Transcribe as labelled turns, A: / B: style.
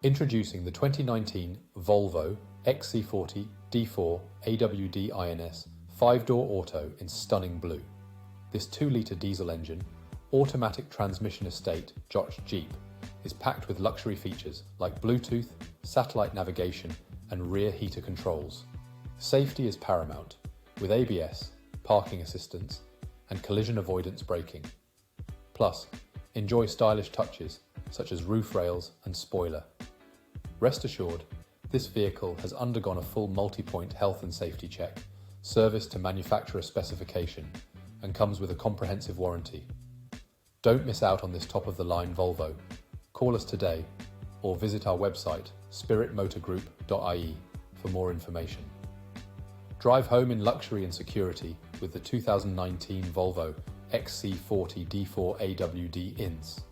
A: Introducing the 2019 Volvo Xc40 D4 AWD INS 5-door auto in stunning blue. This 2-litre diesel engine, automatic transmission estate Joch Jeep is packed with luxury features like Bluetooth, satellite navigation and rear heater controls. Safety is paramount with ABS, parking assistance and collision avoidance braking. Plus, enjoy stylish touches such as roof rails and spoiler. Rest assured, this vehicle has undergone a full multi-point health and safety check, serviced to manufacturer specification, and comes with a comprehensive warranty. Don't miss out on this top-of-the-line Volvo. Call us today or visit our website spiritmotorgroup.ie for more information. Drive home in luxury and security with the 2019 Volvo Xc40 D4 AWD INS.